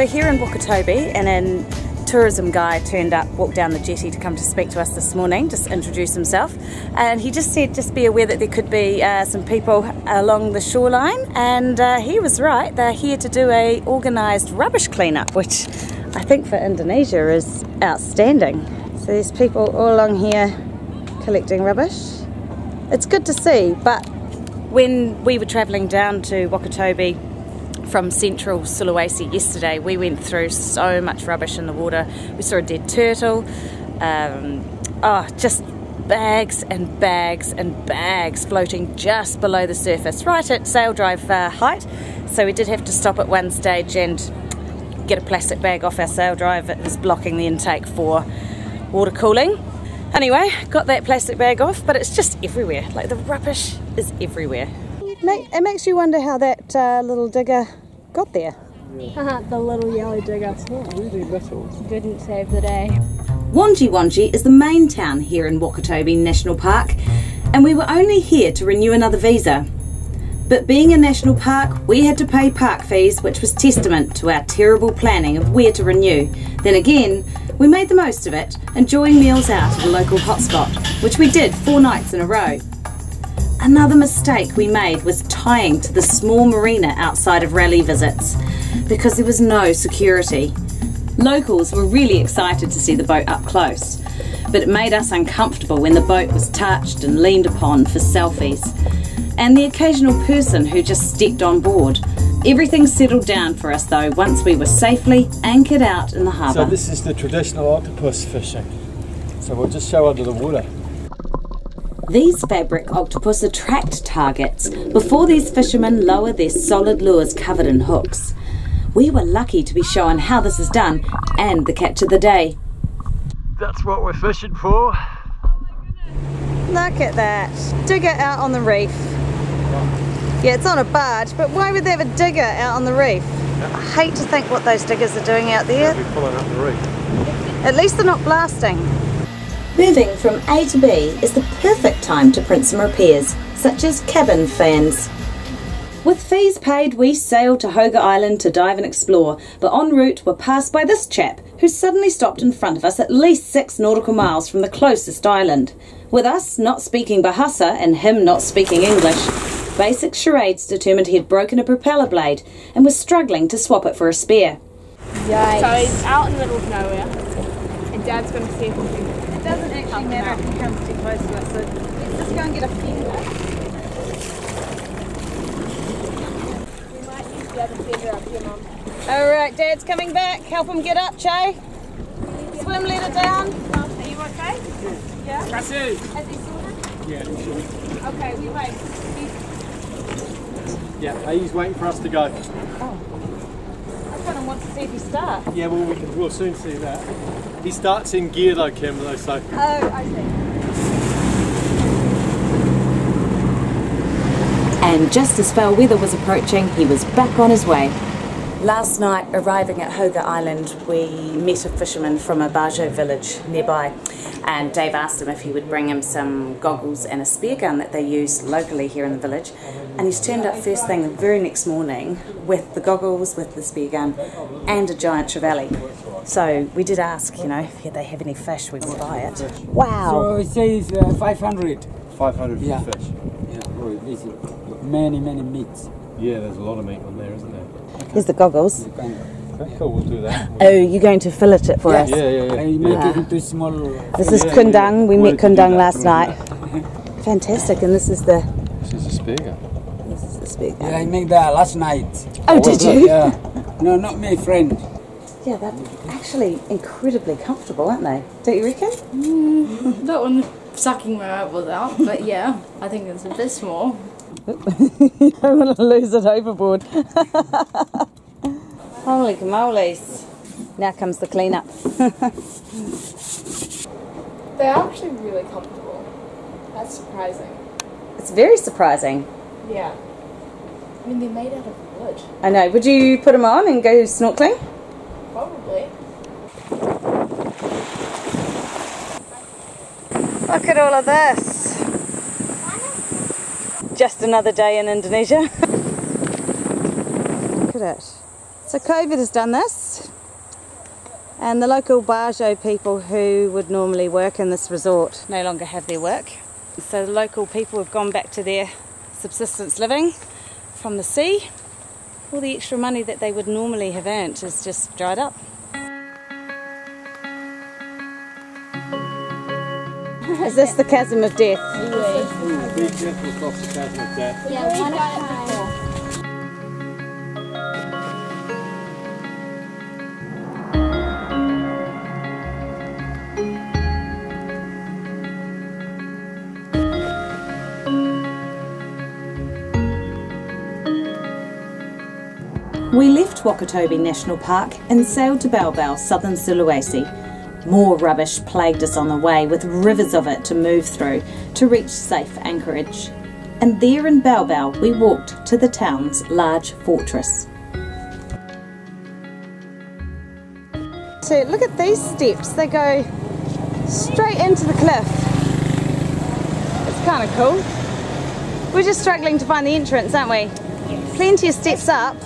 So here in Wakatobi, and a tourism guy walked down the jetty to come to speak to us this morning, just introduce himself, and he just said just be aware that there could be some people along the shoreline, and he was right. They're here to do a organised rubbish cleanup, which I think for Indonesia is outstanding. So there's people all along here collecting rubbish. It's good to see, but when we were travelling down to Wakatobi from central Sulawesi yesterday, we went through so much rubbish in the water. We saw a dead turtle, just bags and bags and bags floating just below the surface, right at sail drive height. So we did have to stop at one stage and get a plastic bag off our sail drive. It was blocking the intake for water cooling. Anyway, got that plastic bag off, but it's just everywhere. Like, the rubbish is everywhere. It makes you wonder how that little digger got there. Yeah. The little yellow digger. It's not really little. Didn't save the day. Wanji is the main town here in Wakatobi National Park, and we were only here to renew another visa. But being a national park, we had to pay park fees, which was testament to our terrible planning of where to renew. Then again, we made the most of it, enjoying meals out at a local hotspot, which we did 4 nights in a row. Another mistake we made was tying to the small marina outside of rally visits, because there was no security. Locals were really excited to see the boat up close, but it made us uncomfortable when the boat was touched and leaned upon for selfies, and the occasional person who just stepped on board. Everything settled down for us though once we were safely anchored out in the harbour. So this is the traditional octopus fishing. So we'll just show under the water. These fabric octopus attract targets before these fishermen lower their solid lures covered in hooks. We were lucky to be shown how this is done and the catch of the day. That's what we're fishing for. Look at that. Digger out on the reef. Yeah, it's on a barge, but why would they have a digger out on the reef? I hate to think what those diggers are doing out there. They'll be pulling up the reef. At least they're not blasting. Moving from A to B is the perfect time to print some repairs, such as cabin fans. With fees paid, we sailed to Hoga Island to dive and explore, but en route were passed by this chap who suddenly stopped in front of us at least 6 nautical miles from the closest island. With us not speaking Bahasa and him not speaking English, Basic Charades determined he had broken a propeller blade and was struggling to swap it for a spare. Yikes. So he's out in the middle of nowhere, and Dad's going to see if he can. It doesn't actually matter if he comes too close to us, so let's just go and get a fender. We might use the other fender up here, Mum. Alright, Dad's coming back. Help him get up, Che. Swim leader down. Are you okay? Yeah? That's it. Has he sorted? Yeah, he's sure. Okay, we wait. Yeah, he's waiting for us to go. Oh. I kind of want to see if he starts. Yeah, well, we'll soon see that. He starts in gear though, Kim, though, so. Oh, I see. And just as foul weather was approaching, he was back on his way. Last night, arriving at Hoga Island, we met a fisherman from a Bajo village nearby, and Dave asked him if he would bring him some goggles and a spear gun that they use locally here in the village, and he's turned up first thing the very next morning with the goggles, with the spear gun and a giant trevally. So we did ask, you know, if they have any fish, we would buy it. Wow! So it says 500. 500 for Yeah. fish. Yeah, oh, this is many meats. Yeah, there's a lot of meat on there, isn't there? Here's the goggles. You can, Okay, cool, we'll do that. Oh, you're going to fillet it for us? Yeah. I make it into small. This is Yeah, Kundang. We met Wanted to do Kundang that last for night. Fantastic, and this is the This is a spear gun. spear gun. Yeah, I make that last night. Oh, did you? Yeah. No, not my friend. Yeah, they're actually incredibly comfortable, aren't they? Don't you reckon? That one sucking my eyeballs out, but yeah, I think it's a bit small. You don't want to lose it overboard. Holy camoles. Now comes the clean-up. They're actually really comfortable. That's surprising. It's very surprising. Yeah. I mean, they're made out of wood. I know. Would you put them on and go snorkeling? Probably. Look at all of this. Just another day in Indonesia. Look at it. So COVID has done this. And the local Bajo people who would normally work in this resort no longer have their work. So the local people have gone back to their subsistence living from the sea. All the extra money that they would normally have earned is just dried up. Is this the chasm of death? Be careful across the chasm of death. Yeah, one at a time. We left Wakatobi National Park and sailed to Bau Bau, southern Sulawesi. More rubbish plagued us on the way, with rivers of it to move through to reach safe anchorage. And there in Bau Bau we walked to the town's large fortress. So look at these steps, they go straight into the cliff. It's kind of cool. We're just struggling to find the entrance, aren't we? Plenty of steps up,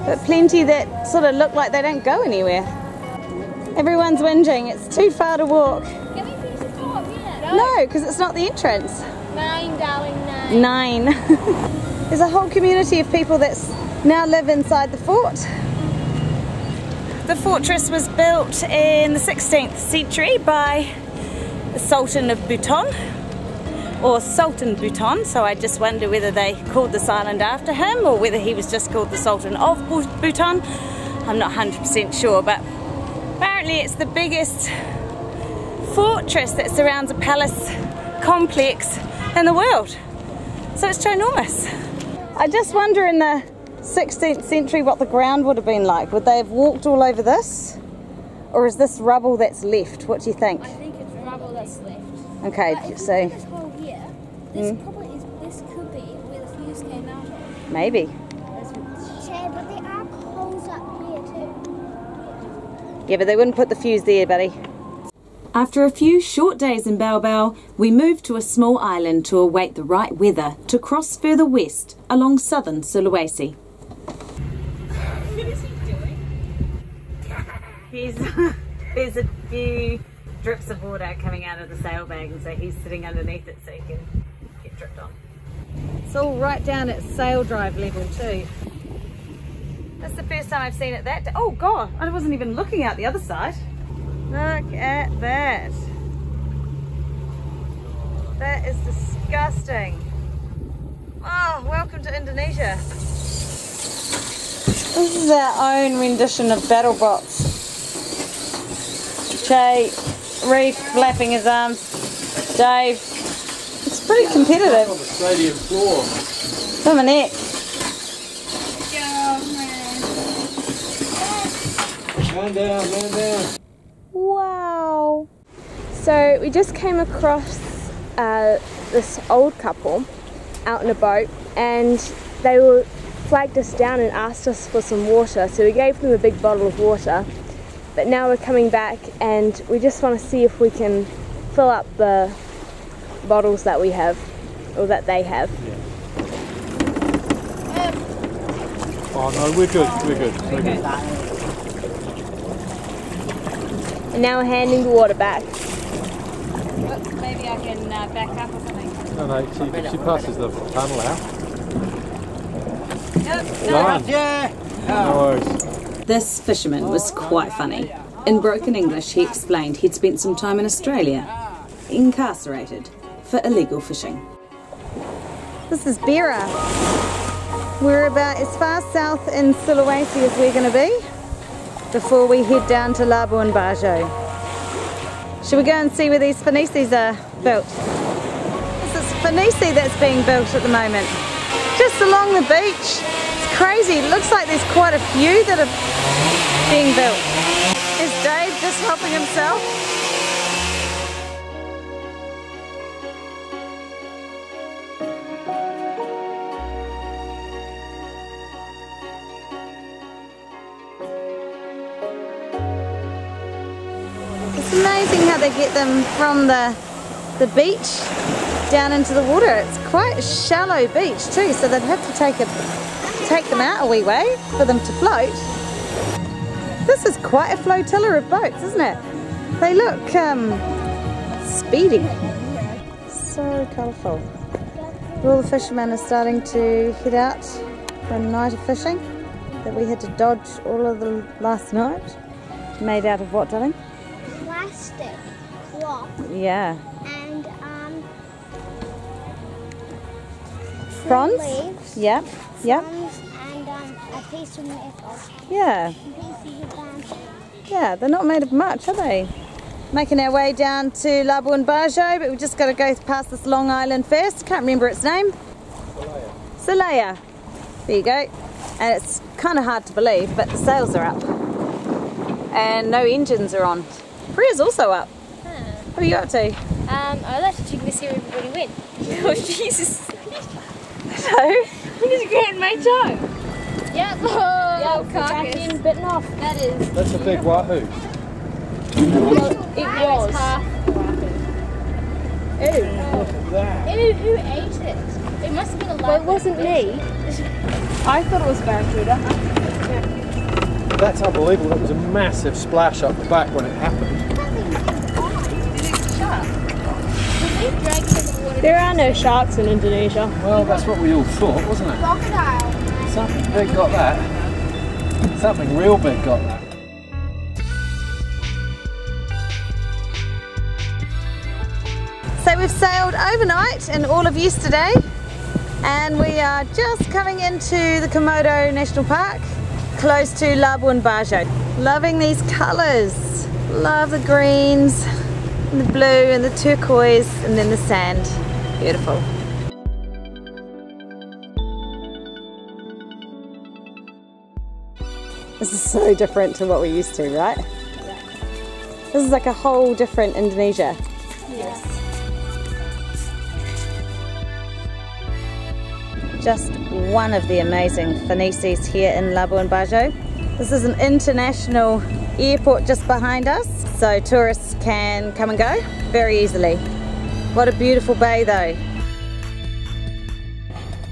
but plenty that sort of look like they don't go anywhere. Everyone's whinging, it's too far to walk. Can we finish the top yet? No, because it's not the entrance. 9, darling, 9. 9. There's a whole community of people that now live inside the fort. The fortress was built in the 16th century by the Sultan of Bhutan, or Sultan Bhutan, so I just wonder whether they called this island after him or whether he was just called the Sultan of Bhutan. I'm not 100% sure, but apparently it's the biggest fortress that surrounds a palace complex in the world. So it's ginormous. I just wonder in the 16th century what the ground would have been like. Would they have walked all over this? Or is this rubble that's left? What do you think? I think it's rubble that's left. Okay, But if so you look at this hole here, this could be where the fuse came out of. maybe. Chad, but there are holes up here too. Yeah, but they wouldn't put the fuse there, buddy. After a few short days in Bau Bau, we moved to a small island to await the right weather to cross further west along southern Sulawesi. What is he doing? There's a few drips of water coming out of the sail bag, and so he's sitting underneath it so he can get dripped on. It's all right down at sail drive level too. That's the first time I've seen it that. Oh God, I wasn't even looking out the other side. Look at that. That is disgusting. Oh, welcome to Indonesia. This is our own rendition of battle bots. Che, Reef flapping his arms. Dave. It's pretty competitive. On the stadium floor. Dominic. Man down, man down. Wow. So we just came across this old couple out in a boat, and they flagged us down and asked us for some water, so we gave them a big bottle of water. But now we're coming back and we just want to see if we can fill up the bottles that we have, or that they have. Yeah. Oh no, we're good, we're good. We're good. And now we're handing the water back. Oops, maybe I can back up or something. No, she passes the tunnel out. Nope, Done. No worries. This fisherman was quite funny. In broken English, he explained he'd spent some time in Australia, incarcerated for illegal fishing. This is Bira. We're about as far south in Sulawesi as we're going to be before we head down to Labuan Bajo. Should we go and see where these Phinisis are built? This is Phinisi that's being built at the moment, just along the beach. It's crazy. It looks like there's quite a few that are being built. Is Dave just helping himself? It's amazing how they get them from the beach down into the water. It's quite a shallow beach too, so they'd have to take them out a wee way for them to float. This is quite a flotilla of boats, isn't it? They look speedy. So colourful. All the fishermen are starting to head out for a night of fishing that we had to dodge all of the last night. Made out of what, darling? Plastic cloth. Yeah. And Fronds? leaves. Yep. Yep. Fronds and a piece of metal. Yeah. Pieces of bamboo. Yeah, they're not made of much, are they? Making our way down to Labuan Bajo, but we've just got to go past this long island first. Can't remember its name. Salaya. There you go. And it's kind of hard to believe, but the sails are up. And no engines are on. Priya's also up. What are you up to? I like to check to see where everybody went. Oh Jesus! Hello. Look at great my toe. Yeah, oh, carcass. Been bitten off. That is. That's a big wahoo. It was. Ew. Look at that. Ew, who ate it? It must have been a Well, it wasn't me. I thought it was barracuda. That's unbelievable. That was a massive splash up the back when it happened. There are no sharks in Indonesia. Well, that's what we all thought, wasn't it? Crocodile. Something big got that. Something real big got that. So we've sailed overnight and all of yesterday, and we are just coming into the Komodo National Park, close to Labuan Bajo. Loving these colours. Love the greens, and the blue and the turquoise, and then the sand. Beautiful. This is so different to what we're used to, right? Yeah. This is like a whole different Indonesia. Yes. Just one of the amazing Phinisis here in Labuan Bajo. This is an international airport just behind us, so tourists can come and go very easily. What a beautiful bay though.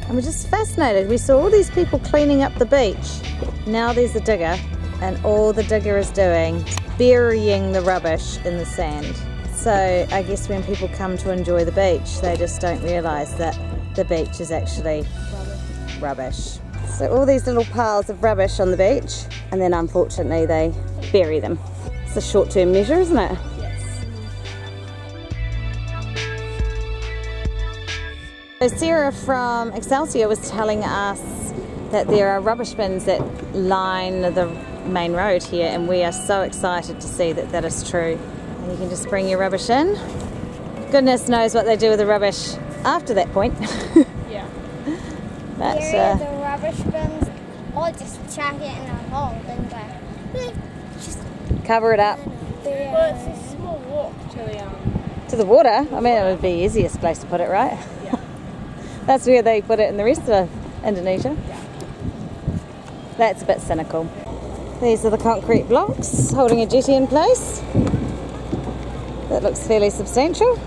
And we're just fascinated. We saw all these people cleaning up the beach. Now there's a digger, and all the digger is doing is burying the rubbish in the sand. So I guess when people come to enjoy the beach, they just don't realise that the beach is actually rubbish. So all these little piles of rubbish on the beach, and then unfortunately they bury them. It's a short-term measure, isn't it? So Sarah from Excelsior was telling us that there are rubbish bins that line the main road here, and we are so excited to see that that is true. And you can just bring your rubbish in. Goodness knows what they do with the rubbish after that point. Yeah. But, Bury the rubbish bins, or just chuck it in a hole and go. Just cover it up. Well, it's a small walk To the water? I mean, it would be the easiest place to put it, right? Yeah. That's where they put it in the rest of Indonesia. Yeah. That's a bit cynical. These are the concrete blocks holding a jetty in place. That looks fairly substantial.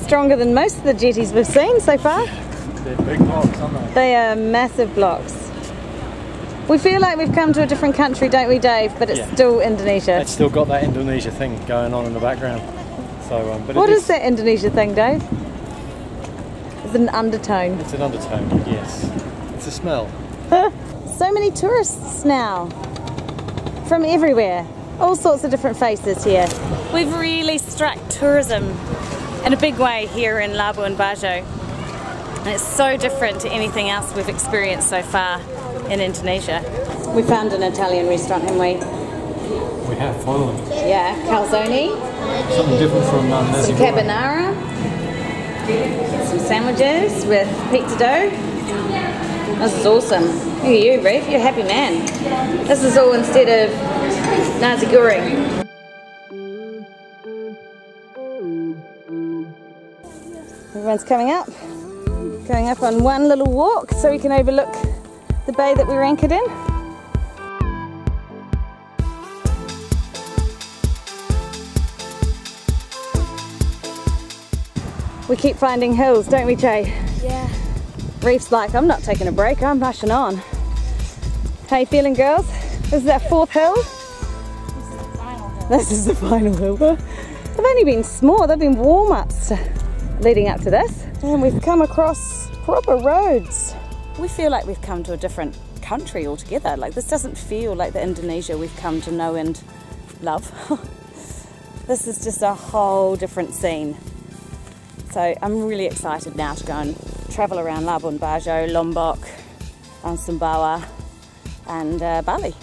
Stronger than most of the jetties we've seen so far. They're big blocks, aren't they? They are massive blocks. We feel like we've come to a different country, don't we, Dave? But it's still Indonesia. It's still got that Indonesia thing going on in the background. So, but What is that Indonesia thing, Dave? It's an undertone. It's an undertone, yes. It's a smell. So many tourists now from everywhere. All sorts of different faces here. We've really struck tourism in a big way here in Labuan Bajo. And it's so different to anything else we've experienced so far in Indonesia. We found an Italian restaurant, haven't we? We have, finally. Yeah, calzone, Something different from some Nasi carbonara, some sandwiches with pizza dough. This is awesome. Look at you, Reef, you're a happy man. This is all instead of nasi goreng. Everyone's coming up. Going up on one little walk so we can overlook the bay that we're anchored in. We keep finding hills, don't we, Jay? Yeah. Reef's like, I'm not taking a break, I'm rushing on. How you feeling, girls? This is our fourth hill. This is the final hill. They've only been small, they've been warm-ups leading up to this. And we've come across proper roads. We feel like we've come to a different country altogether. Like, this doesn't feel like the Indonesia we've come to know and love. This is just a whole different scene. So I'm really excited now to go and travel around Labuan Bajo, Lombok, Sumbawa and Bali.